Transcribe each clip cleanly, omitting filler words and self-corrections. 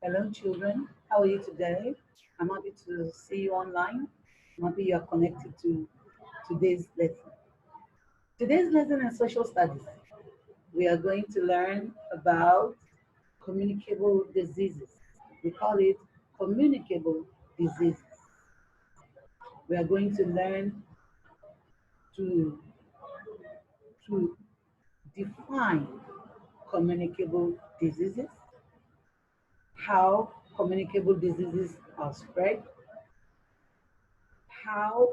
Hello, children. How are you today? I'm happy to see you online. I'm happy you are connected to today's lesson. Today's lesson in social studies, we are going to learn about communicable diseases. We call it communicable diseases. We are going to learn to, to define communicable diseases, how communicable diseases are spread, how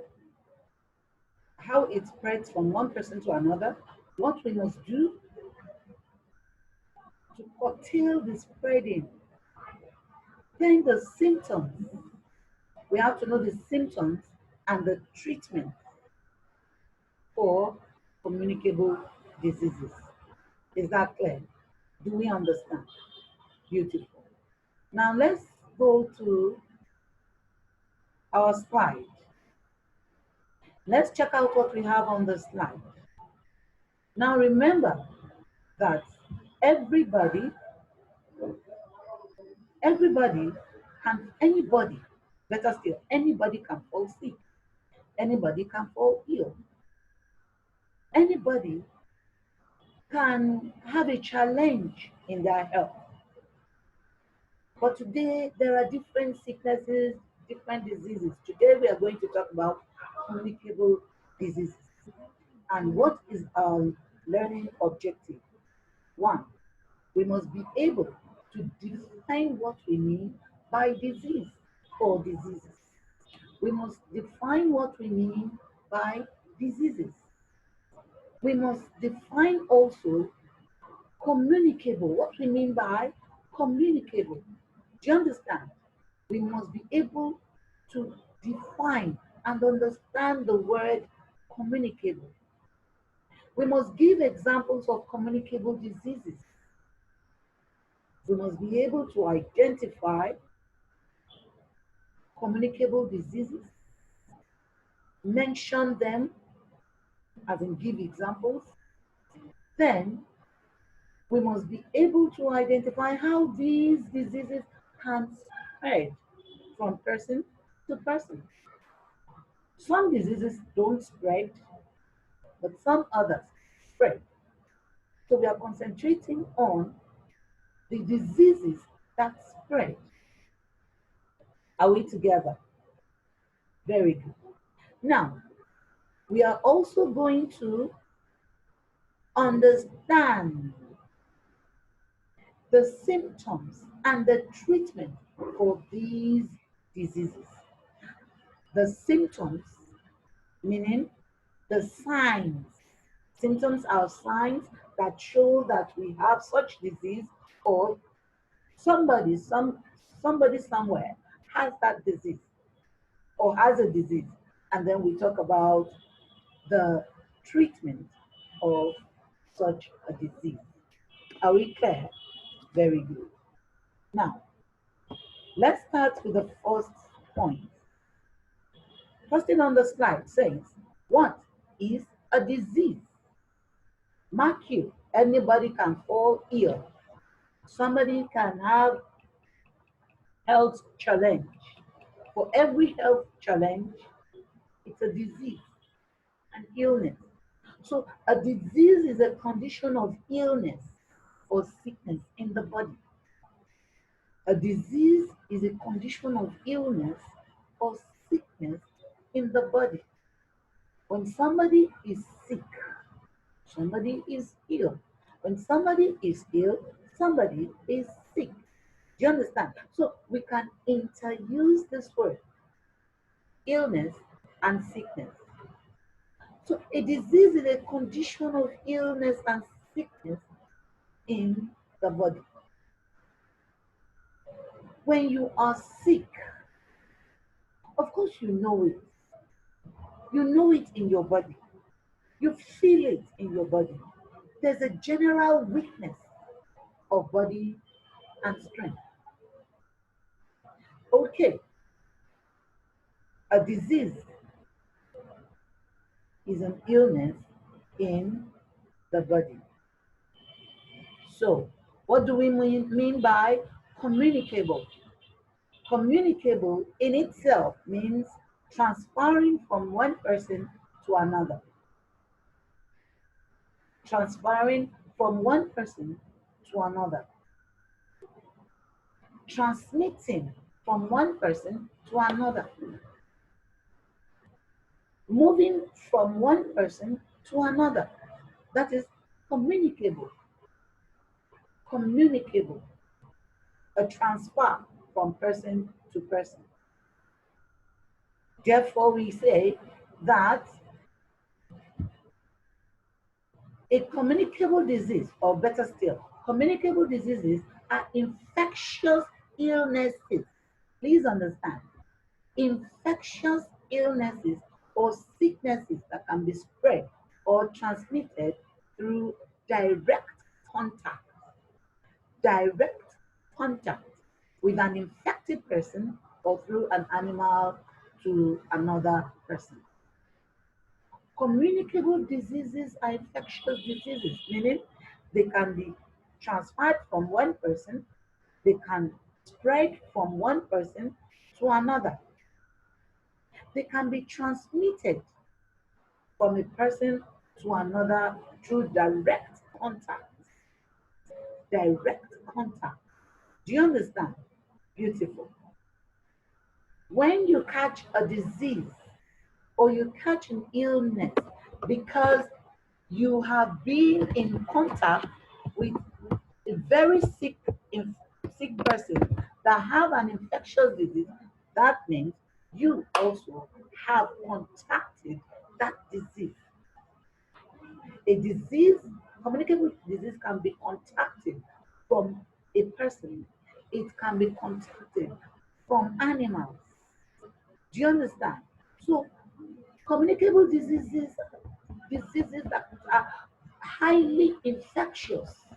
how it spreads from one person to another, what we must do to curtail the spreading, then the symptoms. We have to know the symptoms and the treatment for communicable diseases. Is that clear? Do we understand? Beautiful. Now let's go to our slide. Let's check out what we have on the slide. Now remember that everybody Everybody anybody, better still, anybody can fall sick, anybody can fall ill, anybody can have a challenge in their health. But today there are different sicknesses, different diseases. Today we are going to talk about communicable diseases. And what is our learning objective? One, we must be able to define what we mean by disease or diseases. We must define what we mean by diseases. We must define also communicable, what we mean by communicable. Do you understand? We must be able to define and understand the word communicable. We must give examples of communicable diseases. We must be able to identify communicable diseases, mention them, as in give examples. Then we must be able to identify how these diseases can spread from person to person. Some diseases don't spread, but some others spread. So we are concentrating on the diseases that spread. Are we together? Very good. Now, we are also going to understand the symptoms and the treatment for these diseases. The symptoms, meaning the signs. Symptoms are signs that show that we have such disease, or somebody somewhere has that disease or has a disease. And then we talk about the treatment of such a disease. Are we clear? Very good. Now, let's start with the first point. First thing on the slide says, what is a disease? Mark you, anybody can fall ill. Somebody can have health challenge. For every health challenge, it's a disease, an illness. So a disease is a condition of illness or sickness in the body. A disease is a condition of illness or sickness in the body. When somebody is sick, somebody is ill. When somebody is ill, somebody is sick. Do you understand? So we can interuse this word, illness and sickness. So a disease is a condition of illness and sickness in the body. When you are sick, of course you know it. You know it in your body. You feel it in your body. There's a general weakness of body and strength. Okay, a disease is an illness in the body. So, what do we mean by Communicable. Communicable in itself means transferring from one person to another. Transferring from one person to another. Transmitting from one person to another. Moving from one person to another. That is communicable. Communicable. A transfer from person to person. Therefore, we say that a communicable disease, or better still, communicable diseases are infectious illnesses. Please understand, infectious illnesses or sicknesses that can be spread or transmitted through direct contact. Direct contact with an infected person or through an animal to another person. Communicable diseases are infectious diseases, meaning they can be transferred from one person, they can spread from one person to another. They can be transmitted from a person to another through direct contact. Direct contact. Do you understand? Beautiful. When you catch a disease or you catch an illness because you have been in contact with a very sick person that have an infectious disease, that means you also have contacted that disease. A disease, communicable disease can be contacted from a person. It can be contacted from animals. Do you understand? So communicable diseases that are highly infectious,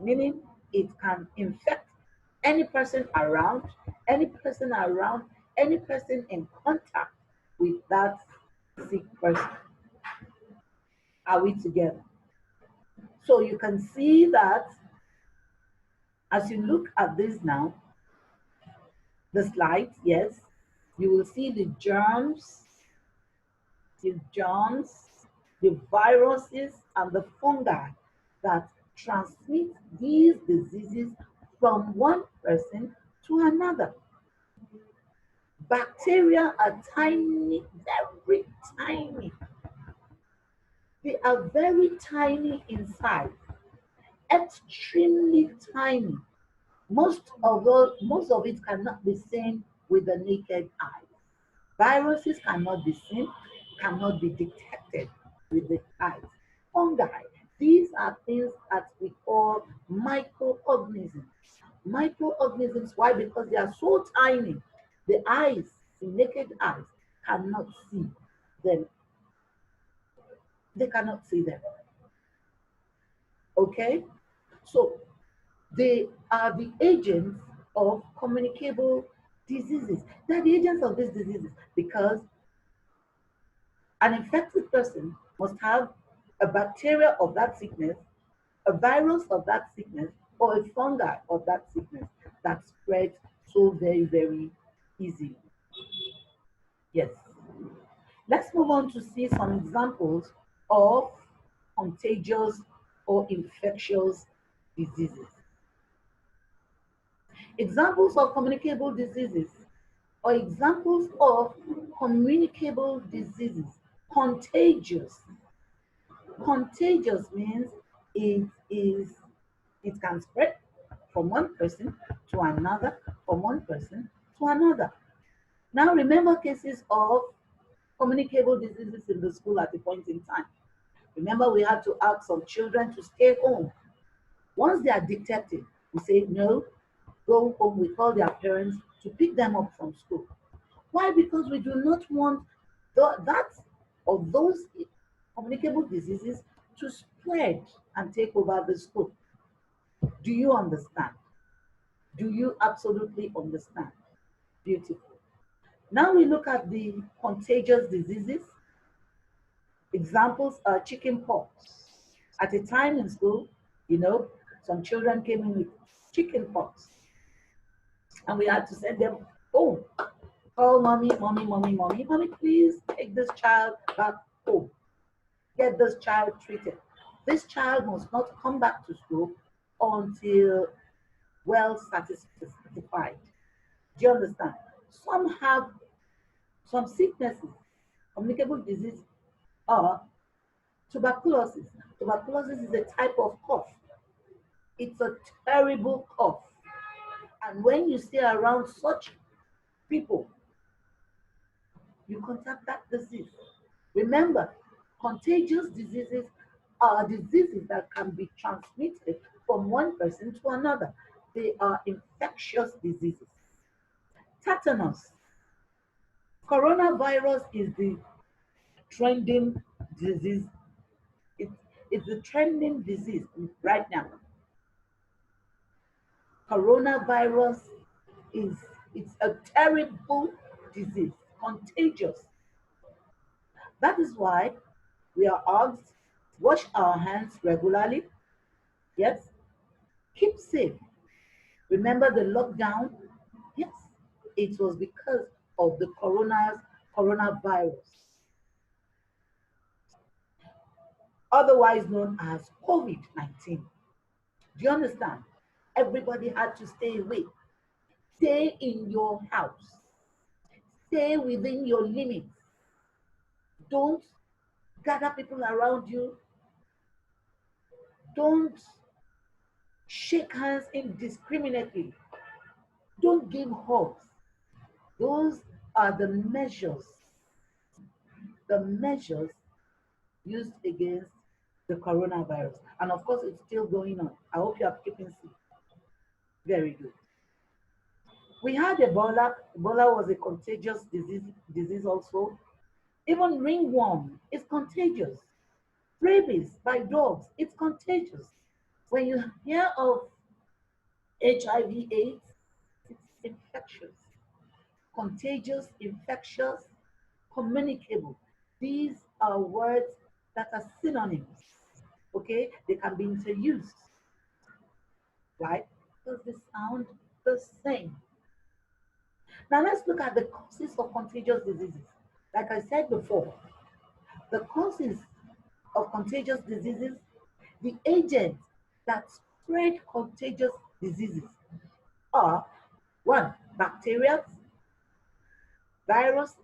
meaning it can infect any person around, any person around, any person in contact with that sick person. Are we together? So you can see that as you look at this now, the slides, yes, you will see the germs, the viruses, and the fungi that transmit these diseases from one person to another. Bacteria are tiny, very tiny. They are very tiny inside, extremely tiny. Most of it cannot be seen with the naked eye. Viruses cannot be seen, cannot be detected with the eyes. Fungi, these are things that we call microorganisms. Microorganisms, why? Because they are so tiny. The eyes, the naked eyes, cannot see them. They cannot see them. Okay? So they are the agents of communicable diseases. They are the agents of these diseases because an infected person must have a bacteria of that sickness, a virus of that sickness, or a fungi of that sickness that spreads so very, very easily. Yes. Let's move on to see some examples of contagious or infectious diseases. Examples of communicable diseases or examples of communicable diseases. Contagious. Contagious means it can spread from one person to another, from one person to another. Now remember cases of communicable diseases in the school at a point in time. Remember we had to ask some children to stay home. Once they are detected, we say no, go home. We call their parents to pick them up from school. Why? Because we do not want that or those communicable diseases to spread and take over the school. Do you understand? Do you absolutely understand? Beautiful. Now we look at the contagious diseases. Examples are chicken pox. At a time in school, some children came in with chicken pox. And we had to send them home. Call mommy, mommy, mommy, mommy, mommy, please take this child back home. Get this child treated. This child must not come back to school until well satisfied. Do you understand? Some have some sicknesses, communicable disease, or tuberculosis. Tuberculosis is a type of cough. It's a terrible cough. And when you stay around such people, you contact that disease. Remember, contagious diseases are diseases that can be transmitted from one person to another. They are infectious diseases. Tetanus. Coronavirus is the trending disease. It, it's the trending disease right now. Coronavirus is it's a terrible disease, contagious. That is why we are asked wash our hands regularly. Yes, keep safe. Remember the lockdown? Yes, it was because of the coronavirus, otherwise known as COVID-19. Do you understand? Everybody had to stay away. Stay in your house. Stay within your limits. Don't gather people around you. Don't shake hands indiscriminately. Don't give hugs. Those are the measures used against the coronavirus. And of course, it's still going on. I hope you are keeping safe. Very good. We had Ebola. Ebola was a contagious disease also. Even ringworm is contagious. Rabies by dogs, it's contagious. When you hear of HIV/AIDS, it's infectious, contagious, infectious, communicable. These are words that are synonyms. Okay, they can be interused, right? Because they sound the same. Now let's look at the causes of contagious diseases. Like I said before, the causes of contagious diseases, the agents that spread contagious diseases are one, bacteria, virus,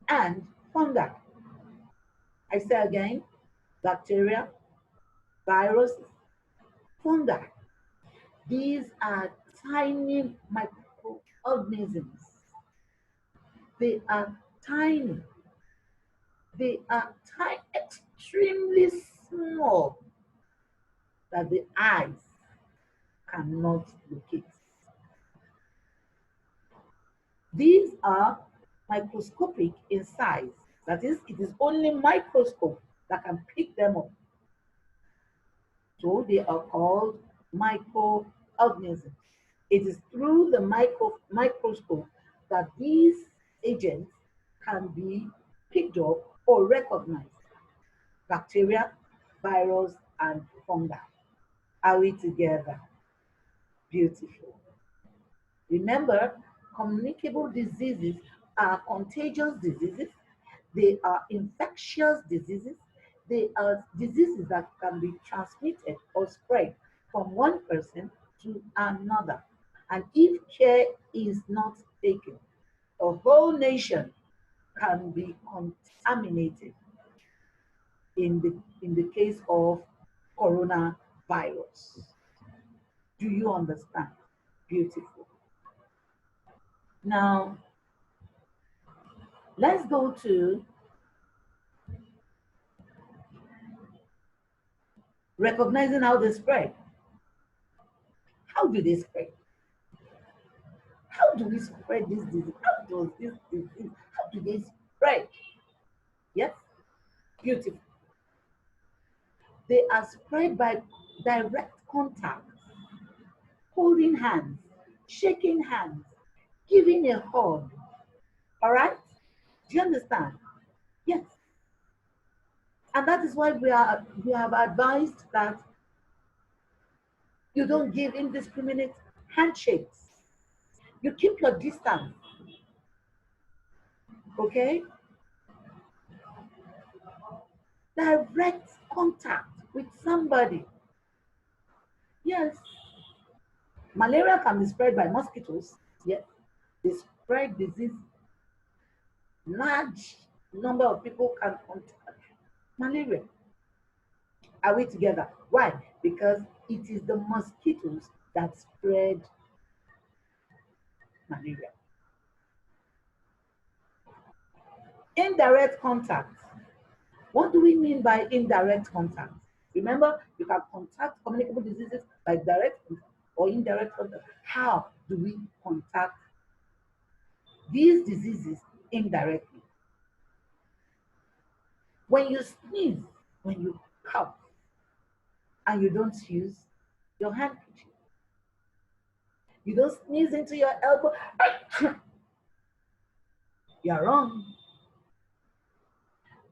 and fungi. I say again, bacteria, virus, fungi. These are tiny microorganisms. They are tiny. They are tiny, extremely small that the eyes cannot locate. These are microscopic in size. That is, it is only microscope that can pick them up. So they are called microorganisms. It is through the microscope that these agents can be picked up or recognized. Bacteria, virus, and fungi. Are we together? Beautiful. Remember, communicable diseases are contagious diseases. They are infectious diseases. They are diseases that can be transmitted or spread from one person to another. And if care is not taken, a whole nation can be contaminated in the case of coronavirus. Do you understand? Beautiful. Now, let's go to recognizing how they spread. How do they spread? How do we spread this disease? How does this disease, how do they spread? Yes? Beautiful. They are spread by direct contact, holding hands, shaking hands, giving a hug. All right? Do you understand? Yes. And that is why we have advised that You don't give indiscriminate handshakes. You keep your distance, okay? Direct contact with somebody. Yes, malaria can be spread by mosquitoes. Yes, they spread disease. Large number of people can contact malaria. Are we together? Why? Because it is the mosquitoes that spread malaria. Indirect contact. What do we mean by indirect contact? Remember, you can contact communicable diseases by direct or indirect contact. How do we contact these diseases indirectly? When you sneeze, when you cough, and you don't use your handkerchief, you don't sneeze into your elbow, you're wrong.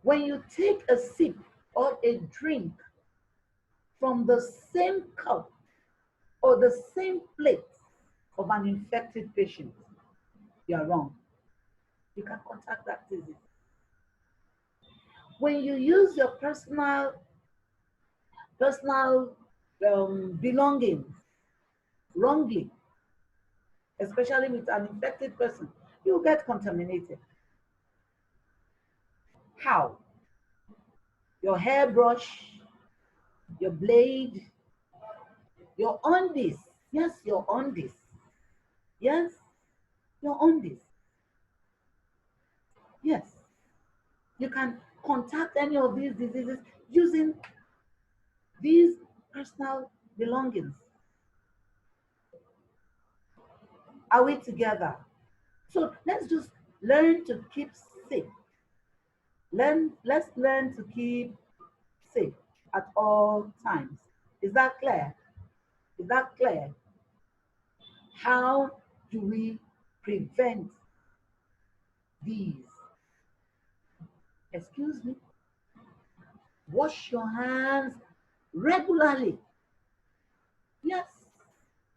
When you take a sip or a drink from the same cup or the same plate of an infected patient, you're wrong. You can contact that disease. When you use your personal belongings wrongly, especially with an infected person, you get contaminated. How? Your hairbrush, your blade, your undies. Yes, your undies. Yes, your undies. Yes, you can contact any of these diseases using these personal belongings. Are we together? So let's just learn to keep safe. Let's learn to keep safe at all times. Is that clear? Is that clear? How do we prevent these? Excuse me. Wash your hands regularly. Yes.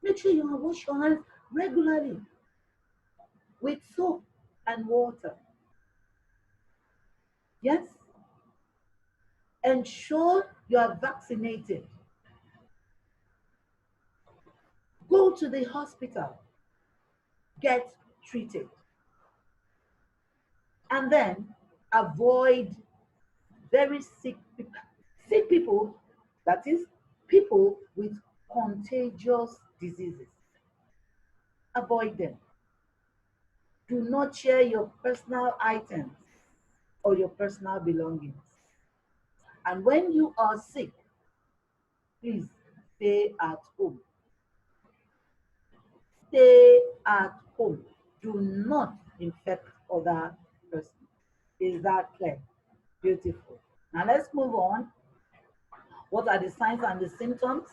Make sure you wash your hands regularly with soap and water. Yes. Ensure you are vaccinated. Go to the hospital. Get treated. And then avoid very sick people. Sick people, that is, people with contagious diseases. Avoid them. Do not share your personal items or your personal belongings. And when you are sick, please stay at home. Stay at home. Do not infect other persons. Is that clear? Beautiful. Now let's move on. What are the signs and the symptoms?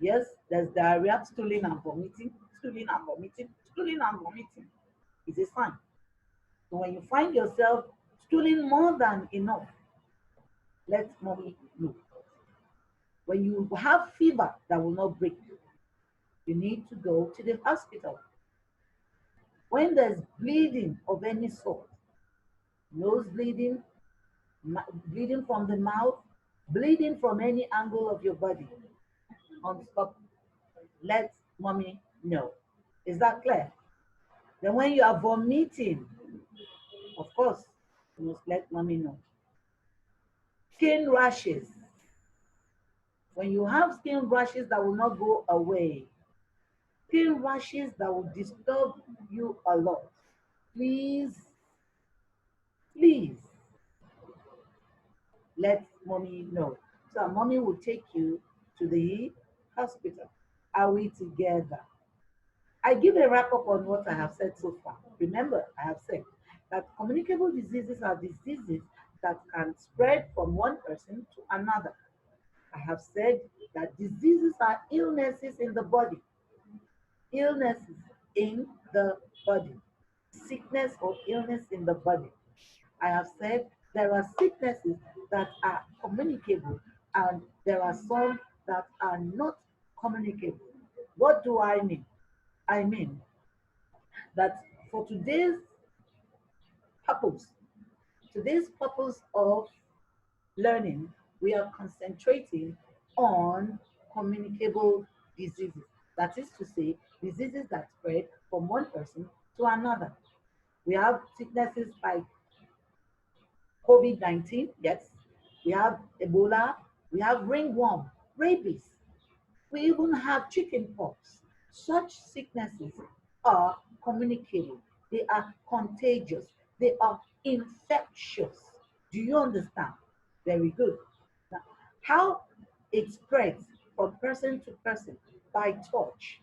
Yes, there's diarrhea, stooling and vomiting, stooling and vomiting, stooling and vomiting. It's a sign. So when you find yourself stooling more than enough, let mommy know. When you have fever that will not break, you need to go to the hospital. When there's bleeding of any sort, nose bleeding, bleeding from the mouth, bleeding from any angle of your body, on stop, let mommy know. Is that clear? Then when you are vomiting, of course, you must let mommy know. Skin rashes. When you have skin rashes that will not go away, skin rashes that will disturb you a lot, please, please let mommy know. So mommy will take you to the hospital. Are we together? I give a wrap up on what I have said so far. Remember, I have said that communicable diseases are diseases that can spread from one person to another. I have said that diseases are illnesses in the body. Illnesses in the body. Sickness or illness in the body. I have said there are sicknesses that are communicable and there are some that are not communicable. What do I mean? I mean that for purpose, today's purpose of learning, we are concentrating on communicable diseases. That is to say, diseases that spread from one person to another. We have sicknesses like COVID-19, yes. We have Ebola, we have ringworm, rabies. We even have chickenpox. Such sicknesses are communicable. They are contagious. They are infectious. Do you understand? Very good. Now, how it spreads from person to person? By touch.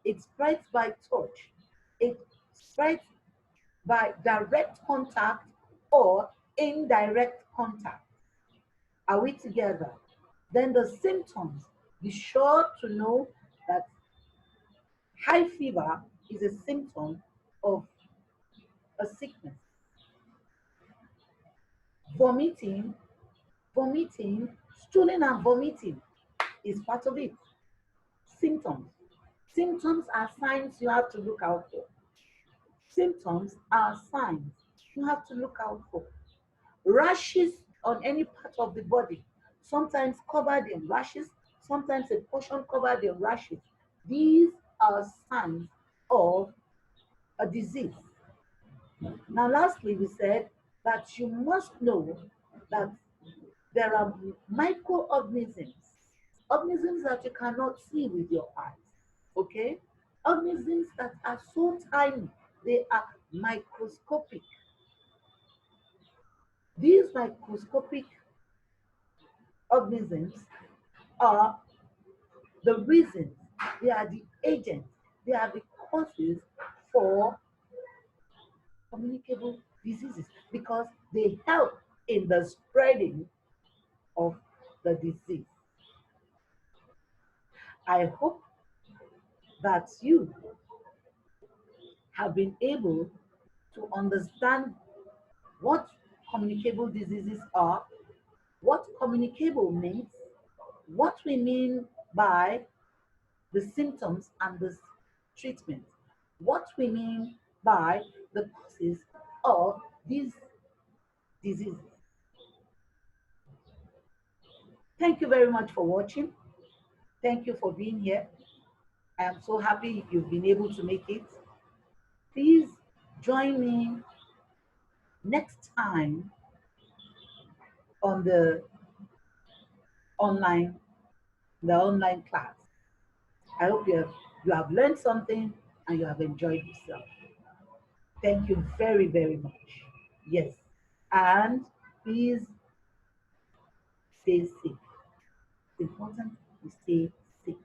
It spreads by touch. It spreads by direct contact or indirect contact. Are we together? Then the symptoms. Be sure to know that high fever is a symptom of a sickness. Vomiting, stooling and vomiting is part of it. Symptoms. Symptoms are signs you have to look out for. Symptoms are signs you have to look out for. Rashes on any part of the body, sometimes covered in rashes, sometimes a portion covered in rashes. These are signs of a disease. Now, lastly, we said that you must know that there are microorganisms, organisms that you cannot see with your eyes, okay? Organisms that are so tiny, they are microscopic. These microscopic organisms are the reasons, they are the agents, they are the causes for communicable diseases because they help in the spreading of the disease. I hope that you have been able to understand what communicable diseases are, what communicable means, what we mean by the symptoms and the treatment, what we mean by the causes of these diseases. Thank you very much for watching. Thank you for being here. I am so happy you've been able to make it. Please join me next time on online, the online class. I hope you have learned something and you have enjoyed yourself. Thank you very, very much. Yes. And please stay safe. It's important to stay safe.